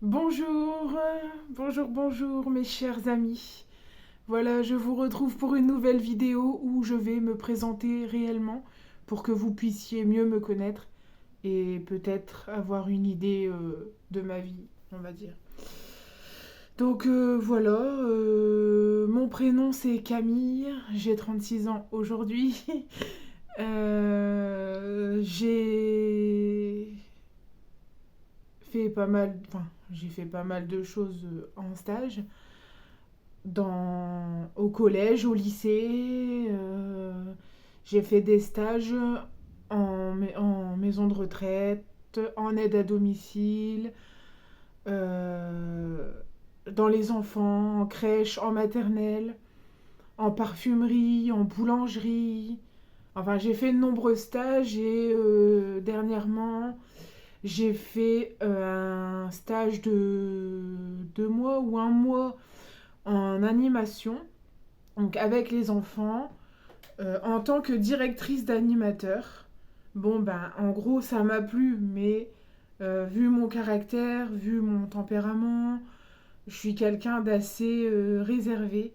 Bonjour, bonjour mes chers amis. Voilà, je vous retrouve pour une nouvelle vidéo où je vais me présenter réellement pour que vous puissiez mieux me connaître et peut-être avoir une idée de ma vie, on va dire. Donc voilà, mon prénom c'est Camille, j'ai 36 ans aujourd'hui. J'ai fait pas mal, enfin, j'ai fait pas mal de choses en stage, au collège, au lycée. J'ai fait des stages en maison de retraite, en aide à domicile, euh, dans les enfants, en crèche, en maternelle, en parfumerie, en boulangerie. Enfin, j'ai fait de nombreux stages et dernièrement, j'ai fait un stage de 2 mois ou un mois en animation, donc avec les enfants, en tant que directrice d'animateur. Bon, ben, en gros, ça m'a plu, mais vu mon caractère, vu mon tempérament, je suis quelqu'un d'assez réservé.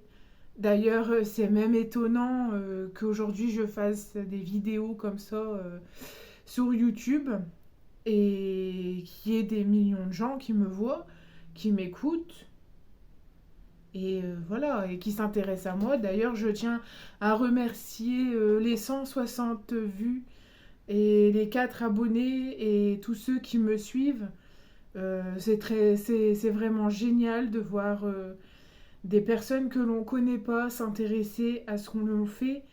D'ailleurs, c'est même étonnant qu'aujourd'hui je fasse des vidéos comme ça sur YouTube et qu'il y ait des millions de gens qui me voient, qui m'écoutent et voilà, et qui s'intéressent à moi. D'ailleurs, je tiens à remercier les 160 vues et les 4 abonnés et tous ceux qui me suivent. C'est vraiment génial de voir des personnes que l'on ne connaît pas s'intéresser à ce qu'on fait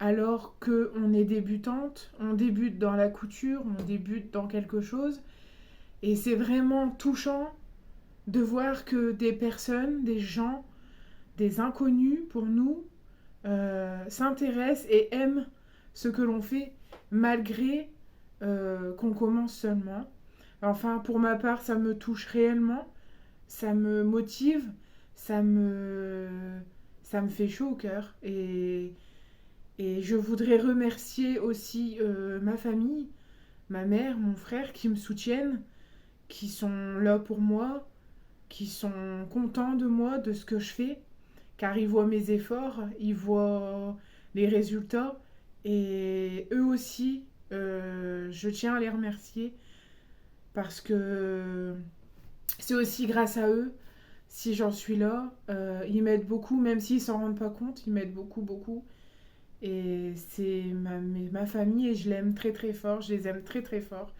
alors qu'on est débutante, on débute dans la couture, on débute dans quelque chose. Et c'est vraiment touchant de voir que des personnes, des gens, des inconnus pour nous, s'intéressent et aiment ce que l'on fait malgré qu'on commence seulement. Enfin, pour ma part, ça me touche réellement, ça me motive, ça me, ça me fait chaud au cœur. Et je voudrais remercier aussi ma famille, ma mère, mon frère qui me soutiennent, qui sont là pour moi, qui sont contents de moi, de ce que je fais, car ils voient mes efforts, ils voient les résultats, et eux aussi, je tiens à les remercier, parce que c'est aussi grâce à eux si j'en suis là. Ils m'aident beaucoup, même s'ils s'en rendent pas compte, ils m'aident beaucoup, beaucoup. Et c'est ma famille et je l'aime très très fort, je les aime très très fort.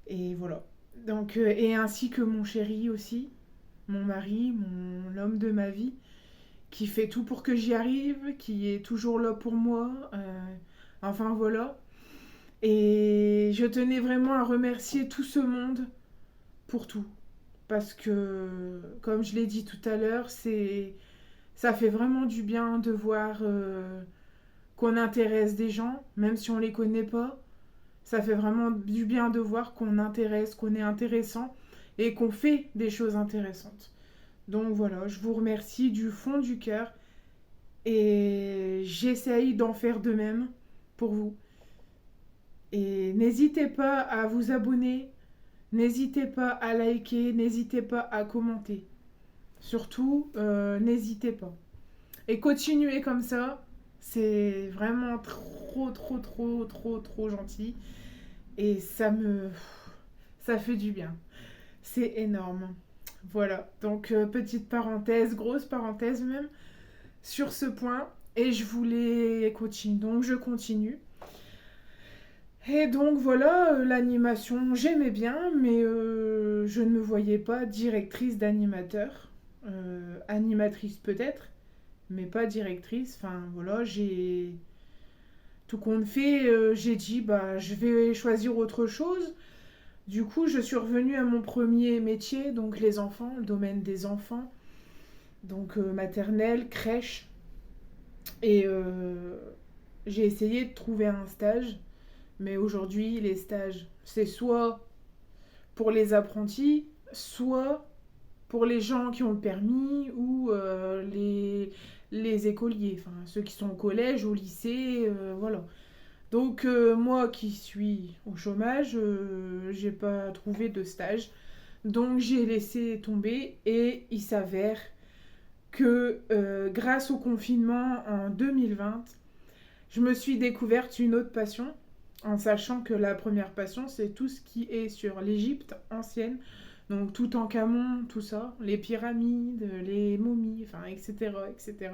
Et voilà. Donc, et ainsi que mon chéri aussi, mon mari, l'homme de ma vie, qui fait tout pour que j'y arrive, qui est toujours là pour moi. Enfin voilà. Et je tenais vraiment à remercier tout ce monde pour tout. Parce que, comme je l'ai dit tout à l'heure, ça fait vraiment du bien de voir qu'on intéresse des gens, même si on les connaît pas. Ça fait vraiment du bien de voir qu'on intéresse, qu'on est intéressant et qu'on fait des choses intéressantes. Donc voilà, je vous remercie du fond du cœur et j'essaye d'en faire de même pour vous. Et n'hésitez pas à vous abonner, n'hésitez pas à liker, n'hésitez pas à commenter. Surtout, n'hésitez pas. Et continuez comme ça, c'est vraiment trop, trop, trop, trop, trop gentil. Et ça fait du bien. C'est énorme. Voilà, donc petite parenthèse, grosse parenthèse même, sur ce point. Et je voulais continuer, donc je continue. Et donc voilà, l'animation, j'aimais bien, mais je ne me voyais pas directrice d'animateur. Animatrice peut-être, mais pas directrice. Enfin voilà, j'ai tout compte fait, j'ai dit bah je vais choisir autre chose. Du coup, je suis revenue à mon premier métier, donc les enfants, le domaine des enfants, donc maternelle, crèche. Et j'ai essayé de trouver un stage, mais aujourd'hui, les stages, c'est soit pour les apprentis, soit pour les gens qui ont le permis ou les écoliers, enfin ceux qui sont au collège, au lycée, voilà. Donc moi qui suis au chômage, j'ai pas trouvé de stage. Donc j'ai laissé tomber et il s'avère que grâce au confinement en 2020, je me suis découverte une autre passion, en sachant que la première passion, c'est tout ce qui est sur l'Égypte ancienne, donc Toutankhamon, tout ça, les pyramides, les momies, enfin, etc., etc.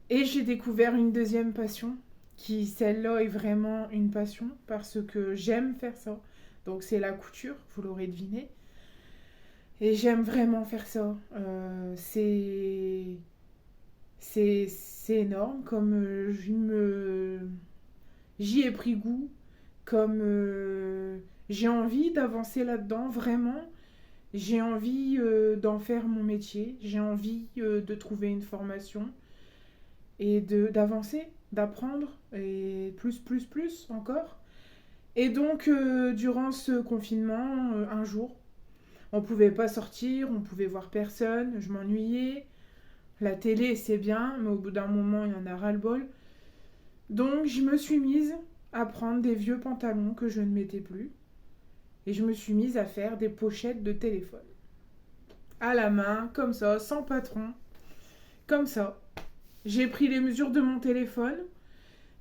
Et j'ai découvert une deuxième passion, qui celle-là est vraiment une passion, parce que j'aime faire ça. Donc c'est la couture, vous l'aurez deviné. Et j'aime vraiment faire ça. C'est énorme, comme j'y ai pris goût, comme j'ai envie d'avancer là-dedans, vraiment. J'ai envie d'en faire mon métier, j'ai envie de trouver une formation et d'avancer, d'apprendre, et plus encore. Et donc, durant ce confinement, un jour, on pouvait pas sortir, on pouvait voir personne, je m'ennuyais. La télé, c'est bien, mais au bout d'un moment, il y en a ras-le-bol. Donc, je me suis mise à prendre des vieux pantalons que je ne mettais plus. Et je me suis mise à faire des pochettes de téléphone. À la main, comme ça, sans patron. Comme ça. J'ai pris les mesures de mon téléphone.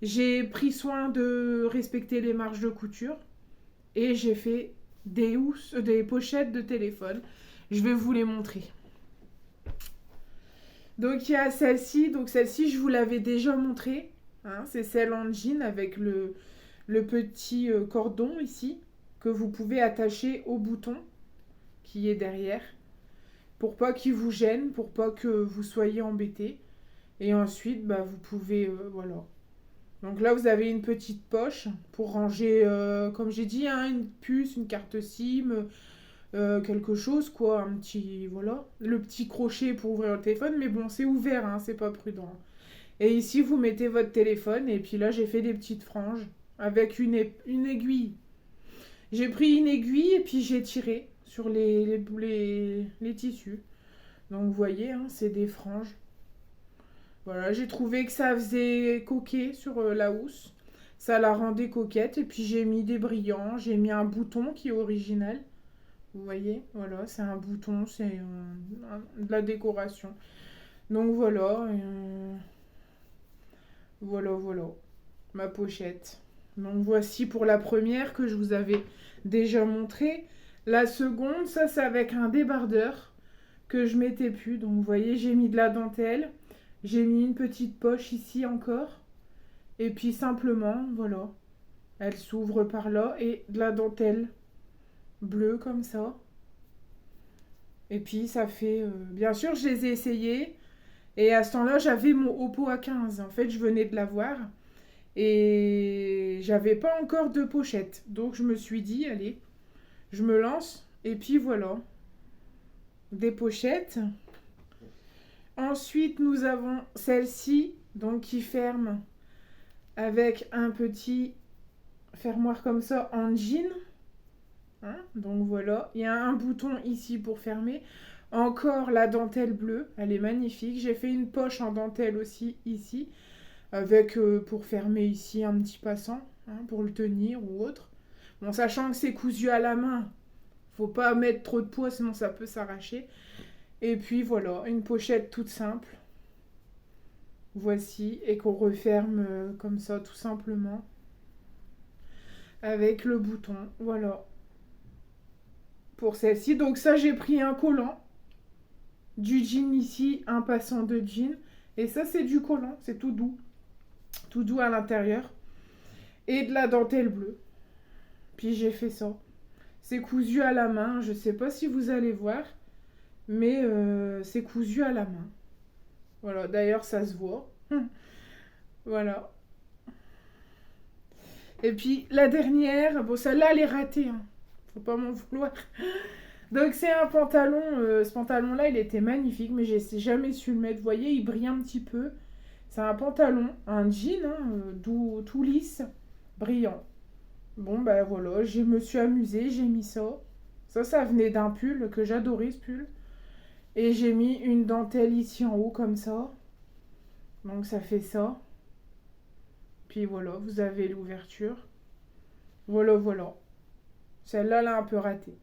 J'ai pris soin de respecter les marges de couture. Et j'ai fait des pochettes de téléphone. Je vais vous les montrer. Donc il y a celle-ci. Donc celle-ci, je vous l'avais déjà montrée. Hein, c'est celle en jean avec le petit cordon ici que vous pouvez attacher au bouton qui est derrière pour pas qu'il vous gêne, pour pas que vous soyez embêté. Et ensuite, bah, vous pouvez, voilà. Donc là, vous avez une petite poche pour ranger, comme j'ai dit, hein, une puce, une carte SIM, quelque chose, quoi, un petit, voilà. Le petit crochet pour ouvrir le téléphone, mais bon, c'est ouvert, hein, c'est pas prudent. Et ici, vous mettez votre téléphone, et puis là, j'ai fait des petites franges avec une aiguille. J'ai pris une aiguille et puis j'ai tiré sur les tissus. Donc vous voyez, hein, c'est des franges. Voilà, j'ai trouvé que ça faisait coquet sur la housse. Ça la rendait coquette. Et puis j'ai mis des brillants. J'ai mis un bouton qui est original. Vous voyez, voilà, c'est un bouton, c'est de la décoration. Donc voilà, voilà, ma pochette. Donc voici pour la première que je vous avais déjà montrée. La seconde, ça c'est avec un débardeur que je mettais plus. Donc vous voyez, j'ai mis de la dentelle. J'ai mis une petite poche ici encore. Et puis simplement, voilà. Elle s'ouvre par là et de la dentelle bleue comme ça. Et puis ça fait... Bien sûr, je les ai essayées. Et à ce temps-là, j'avais mon Oppo A15. En fait, je venais de l'avoir. Et j'avais pas encore de pochette. Donc je me suis dit, allez, je me lance. Et puis voilà. Des pochettes. Ensuite, nous avons celle-ci, donc qui ferme avec un petit fermoir comme ça en jean. Hein, donc voilà, il y a un bouton ici pour fermer. Encore la dentelle bleue, elle est magnifique. J'ai fait une poche en dentelle aussi ici, avec pour fermer ici un petit passant, hein, pour le tenir ou autre. Bon, sachant que c'est cousu à la main, faut pas mettre trop de poids sinon ça peut s'arracher. Et puis voilà, une pochette toute simple. Voici, et qu'on referme comme ça tout simplement avec le bouton. Voilà. Pour celle-ci, donc ça j'ai pris un collant, du jean ici, un passant de jean, et ça c'est du collant, c'est tout doux à l'intérieur, et de la dentelle bleue. Puis j'ai fait ça. C'est cousu à la main, je sais pas si vous allez voir, mais c'est cousu à la main. Voilà, d'ailleurs ça se voit. Voilà. Et puis la dernière, bon celle-là elle est ratée, hein. Faut pas m'en vouloir. Donc c'est un pantalon, ce pantalon-là il était magnifique, mais j'ai jamais su le mettre. Vous voyez, il brille un petit peu. C'est un pantalon, un jean, hein, tout lisse, brillant. Bon ben voilà, je me suis amusée, j'ai mis ça. Ça venait d'un pull, que j'adorais ce pull. Et j'ai mis une dentelle ici en haut comme ça. Donc ça fait ça. Puis voilà, vous avez l'ouverture. Voilà. Celle-là, elle a un peu raté.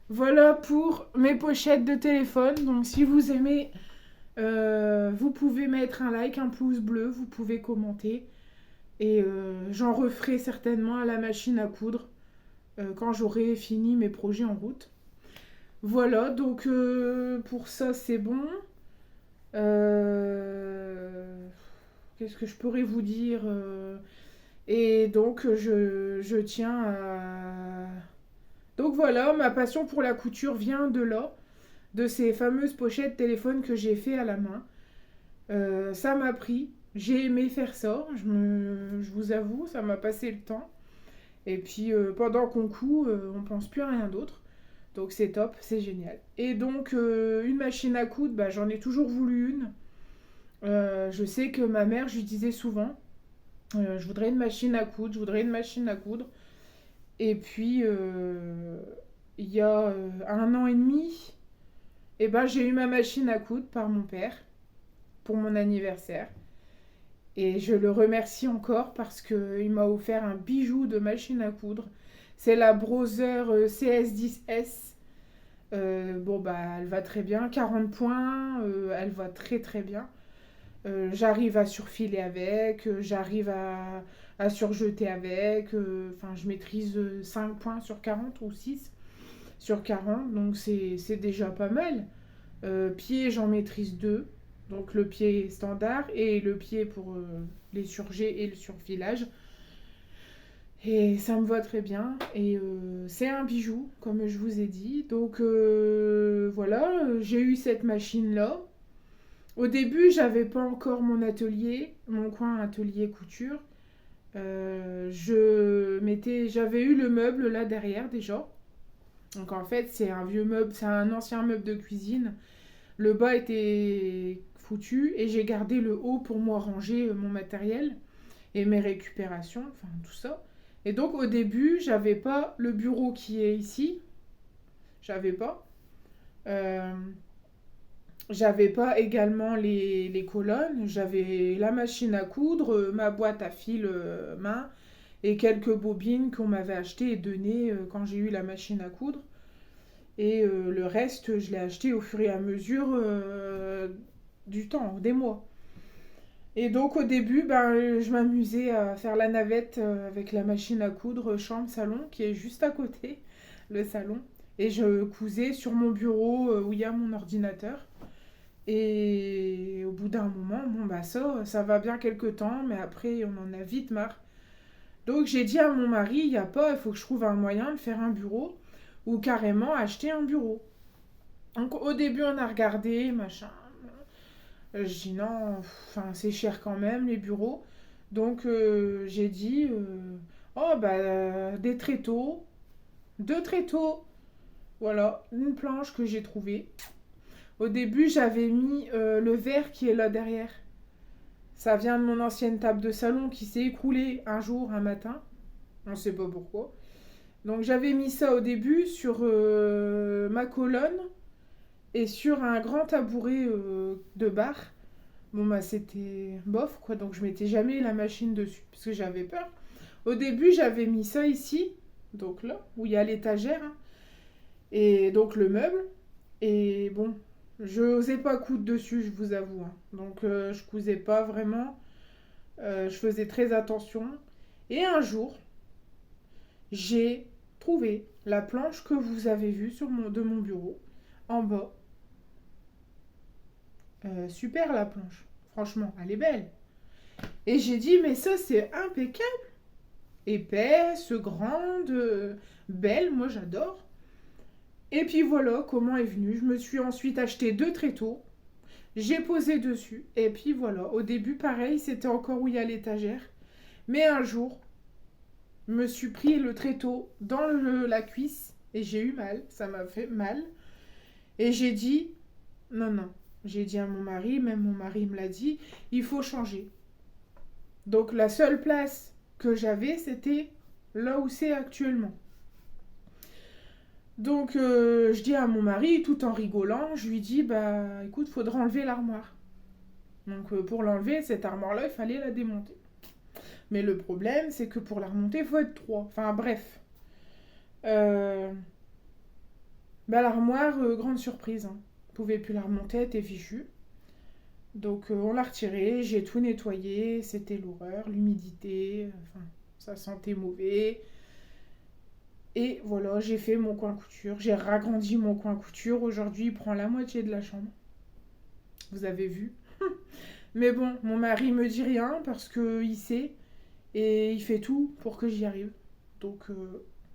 Voilà pour mes pochettes de téléphone. Donc si vous aimez, vous pouvez mettre un like, un pouce bleu, vous pouvez commenter. Et j'en referai certainement à la machine à coudre quand j'aurai fini mes projets en route. Voilà, donc pour ça c'est bon. Qu'est-ce que je pourrais vous dire Et donc je tiens à... Donc voilà, ma passion pour la couture vient de là, de ces fameuses pochettes téléphone que j'ai fait à la main. Ça m'a pris, j'ai aimé faire ça, je vous avoue, ça m'a passé le temps. Et puis pendant qu'on coud, on pense plus à rien d'autre. Donc c'est top, c'est génial. Et donc une machine à coudre, bah, j'en ai toujours voulu une. Je sais que ma mère, je lui disais souvent, je voudrais une machine à coudre, je voudrais une machine à coudre. Et puis il y a 1 an et demi, et ben, j'ai eu ma machine à coudre par mon père pour mon anniversaire. Et je le remercie encore parce qu'il m'a offert un bijou de machine à coudre. C'est la Brother CS10S. Bon, bah, elle va très bien. 40 points, elle va très très bien. J'arrive à surfiler avec, j'arrive à surjeter avec. Enfin, je maîtrise 5 points sur 40 ou 6 sur 40, donc c'est déjà pas mal. Pied, j'en maîtrise 2. Donc le pied standard et le pied pour les surjets et le surfilage. Et ça me va très bien. Et c'est un bijou, comme je vous ai dit. Donc voilà, j'ai eu cette machine-là. Au début, j'avais pas encore mon atelier, mon coin atelier couture. J'avais eu le meuble là derrière déjà. Donc en fait, c'est un vieux meuble, c'est un ancien meuble de cuisine. Le bas était foutu et j'ai gardé le haut pour moi ranger mon matériel et mes récupérations, enfin tout ça. Et donc au début, j'avais pas le bureau qui est ici, j'avais pas. Euh, J'avais pas également les colonnes, j'avais la machine à coudre, ma boîte à fil main et quelques bobines qu'on m'avait achetées et données quand j'ai eu la machine à coudre. Et le reste, je l'ai acheté au fur et à mesure du temps, des mois. Et donc au début, ben, je m'amusais à faire la navette avec la machine à coudre chambre-salon qui est juste à côté, le salon. Et je cousais sur mon bureau où il y a mon ordinateur. Et au bout d'un moment, bon bah ça va bien quelques temps, mais après on en a vite marre. Donc j'ai dit à mon mari, il y a pas, il faut que je trouve un moyen de faire un bureau ou carrément acheter un bureau. Donc au début on a regardé, machin. Je dis non, enfin c'est cher quand même les bureaux. Donc j'ai dit, oh bah des tréteaux, 2 tréteaux, voilà, une planche que j'ai trouvée. Au début j'avais mis le verre qui est là derrière. Ça vient de mon ancienne table de salon qui s'est écroulée un jour, un matin. On ne sait pas pourquoi. Donc j'avais mis ça au début sur ma colonne et sur un grand tabouret de bar. Bon bah c'était bof quoi, donc je mettais jamais la machine dessus parce que j'avais peur. Au début j'avais mis ça ici, donc là, où il y a l'étagère, hein, et donc le meuble. Et bon, je n'osais pas coudre dessus, je vous avoue, hein. Donc je cousais pas vraiment. Je faisais très attention. Et un jour, j'ai trouvé la planche que vous avez vue de mon bureau, en bas. Super la planche. Franchement, elle est belle. Et j'ai dit, mais ça c'est impeccable. Épaisse, grande, belle, moi j'adore. Et puis voilà comment est venu. Je me suis ensuite acheté 2 tréteaux. J'ai posé dessus. Et puis voilà. Au début, pareil, c'était encore où il y a l'étagère. Mais un jour, je me suis pris le tréteau dans la cuisse et j'ai eu mal. Ça m'a fait mal. Et j'ai dit, non, non. J'ai dit à mon mari, même mon mari me l'a dit, il faut changer. Donc la seule place que j'avais, c'était là où c'est actuellement. Donc je dis à mon mari, tout en rigolant, je lui dis, bah écoute, faudra enlever l'armoire. Donc pour l'enlever, cette armoire-là, il fallait la démonter. Mais le problème, c'est que pour la remonter, il faut être 3. Enfin bref. Euh, Bah, l'armoire, grande surprise, hein. Vous pouvez plus la remonter, elle était fichue. Donc on l'a retirée, j'ai tout nettoyé, c'était l'horreur, l'humidité, enfin, ça sentait mauvais. Et voilà, j'ai fait mon coin couture, j'ai ragrandi mon coin couture. Aujourd'hui, il prend la moitié de la chambre. Vous avez vu. Mais bon, mon mari me dit rien parce qu'il sait et il fait tout pour que j'y arrive. Donc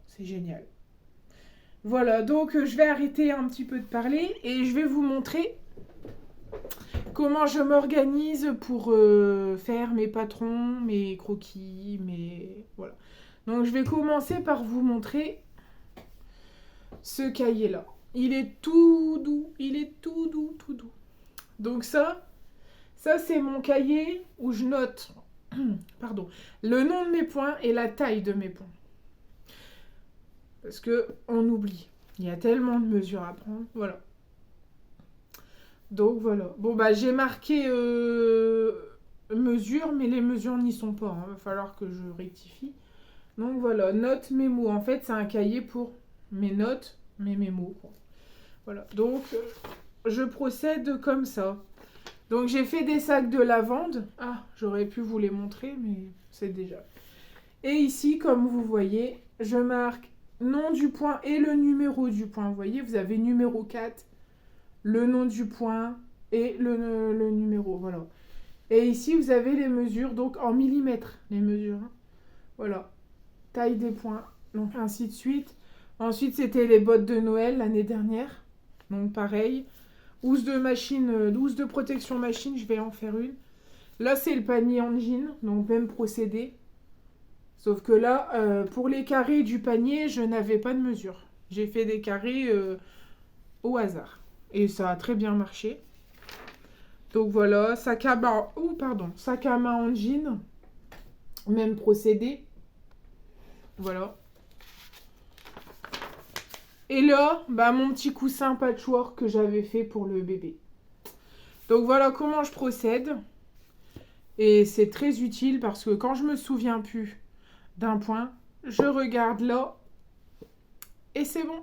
c'est génial. Voilà, donc je vais arrêter un petit peu de parler et je vais vous montrer comment je m'organise pour faire mes patrons, mes croquis, mes... Voilà. Donc je vais commencer par vous montrer ce cahier-là. Il est tout doux, il est tout doux, tout doux. Donc ça c'est mon cahier où je note pardon, le nom de mes points et la taille de mes points. Parce que on oublie. Il y a tellement de mesures à prendre. Voilà. Donc voilà. Bon bah j'ai marqué mesures, mais les mesures n'y sont pas. Il va falloir que je rectifie. Donc voilà, notes, mémo. En fait, c'est un cahier pour mes notes, mes mémos. Voilà. Donc je procède comme ça. Donc j'ai fait des sacs de lavande. Ah, j'aurais pu vous les montrer, mais c'est déjà. Et ici, comme vous voyez, je marque nom du point et le numéro du point. Vous voyez, vous avez numéro 4, le nom du point et le numéro. Voilà. Et ici, vous avez les mesures, donc en millimètres, les mesures. Hein. Voilà. Taille des points, donc ainsi de suite. Ensuite, c'était les bottes de Noël l'année dernière. Donc pareil. Housse de machine, housse de protection machine, je vais en faire une. Là, c'est le panier en jean, donc même procédé. Sauf que là, pour les carrés du panier, je n'avais pas de mesure. J'ai fait des carrés au hasard. Et ça a très bien marché. Donc voilà, sac à main, sac à main en jean. Même procédé. Voilà. Et là, bah, mon petit coussin patchwork que j'avais fait pour le bébé. Donc voilà comment je procède. Et c'est très utile parce que quand je me souviens plus d'un point, je regarde là et c'est bon.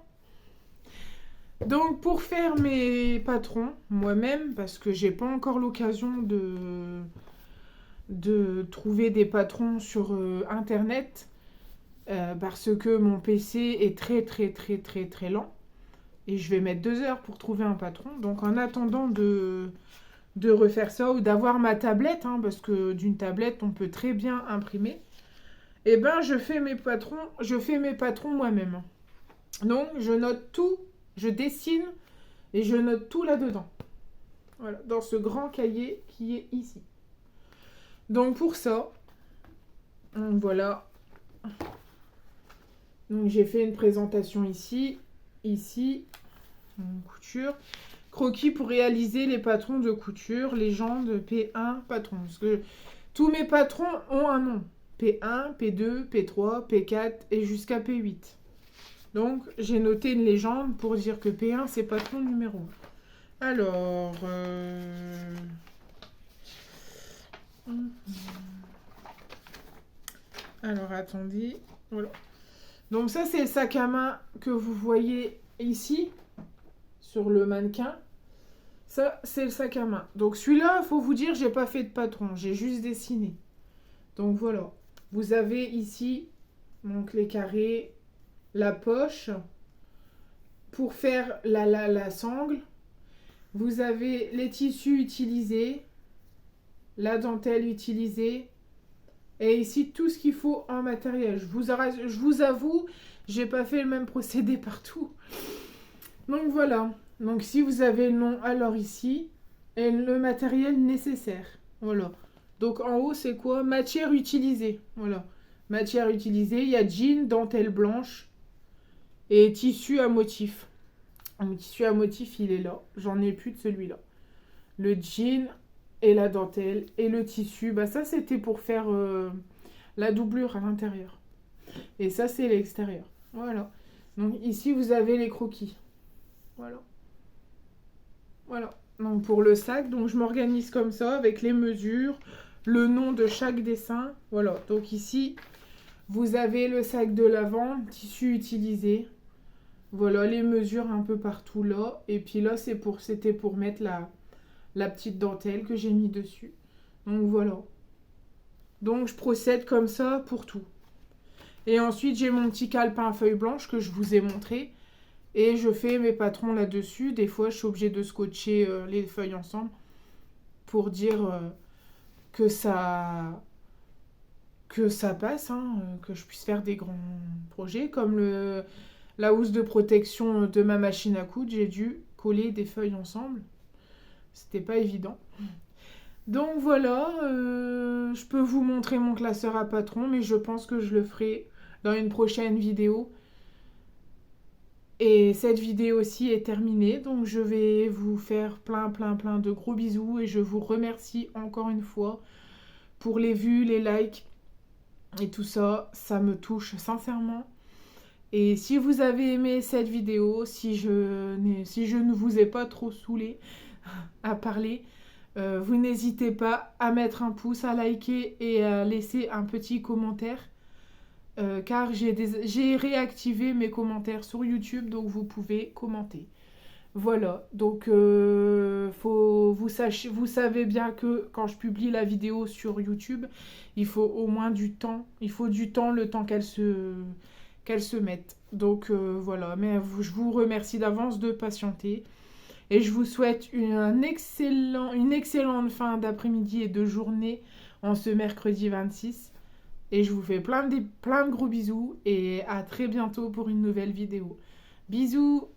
Donc pour faire mes patrons moi-même, parce que j'ai pas encore l'occasion de trouver des patrons sur internet, parce que mon PC est très très très très très lent et je vais mettre 2 heures pour trouver un patron. Donc en attendant de refaire ça ou d'avoir ma tablette, hein, parce que d'une tablette on peut très bien imprimer, et ben je fais mes patrons moi-même. Donc je note tout, je dessine et je note tout là-dedans. Voilà, dans ce grand cahier qui est ici. Donc pour ça, voilà. Donc j'ai fait une présentation ici, couture. Croquis pour réaliser les patrons de couture, légende P1 patron. Parce que tous mes patrons ont un nom. P1, P2, P3, P4 et jusqu'à P8. Donc j'ai noté une légende pour dire que P1 c'est patron numéro 1. Alors... Alors attendez. Voilà. Donc ça c'est le sac à main que vous voyez ici sur le mannequin. Ça c'est le sac à main. Donc celui-là, il faut vous dire, j'ai pas fait de patron, j'ai juste dessiné. Donc voilà. Vous avez ici donc les carrés, la poche pour faire la sangle. Vous avez les tissus utilisés, la dentelle utilisée. Et ici, tout ce qu'il faut en matériel. Je vous avoue, j'ai pas fait le même procédé partout. Donc voilà. Donc si vous avez le nom, alors ici, et le matériel nécessaire. Voilà. Donc en haut, c'est quoi? Matière utilisée. Voilà. Matière utilisée, il y a jean, dentelle blanche et tissu à motif. Le tissu à motif, il est là. J'en ai plus de celui-là. Le jean et la dentelle et le tissu, bah ça c'était pour faire la doublure à l'intérieur. Et ça c'est l'extérieur. Voilà. Donc ici vous avez les croquis. Voilà. Voilà. Donc pour le sac, donc je m'organise comme ça avec les mesures, le nom de chaque dessin. Voilà. Donc ici vous avez le sac de lavande, tissu utilisé. Voilà les mesures un peu partout là. Et puis là, c'était pour mettre la petite dentelle que j'ai mis dessus. Donc voilà. Donc je procède comme ça pour tout. Et ensuite, j'ai mon petit calepin à feuille blanche que je vous ai montré. Et je fais mes patrons là-dessus. Des fois, je suis obligée de scotcher les feuilles ensemble pour dire que ça passe, hein, que je puisse faire des grands projets. Comme la housse de protection de ma machine à coudre, j'ai dû coller des feuilles ensemble. C'était pas évident. Donc voilà, je peux vous montrer mon classeur à patrons, mais je pense que je le ferai dans une prochaine vidéo. Et cette vidéo aussi est terminée, donc je vais vous faire plein de gros bisous et je vous remercie encore une fois pour les vues, les likes et tout ça. Ça me touche sincèrement. Et si vous avez aimé cette vidéo, si je ne vous ai pas trop saoulé à parler, vous n'hésitez pas à mettre un pouce, à liker et à laisser un petit commentaire. Car j'ai réactivé mes commentaires sur YouTube, donc vous pouvez commenter. Voilà, donc vous savez bien que quand je publie la vidéo sur YouTube, il faut au moins du temps. Il faut du temps, le temps qu'elle se mette. Donc voilà, mais je vous remercie d'avance de patienter. Et je vous souhaite une excellente fin d'après-midi et de journée en ce mercredi 26. Et je vous fais plein de gros bisous et à très bientôt pour une nouvelle vidéo. Bisous!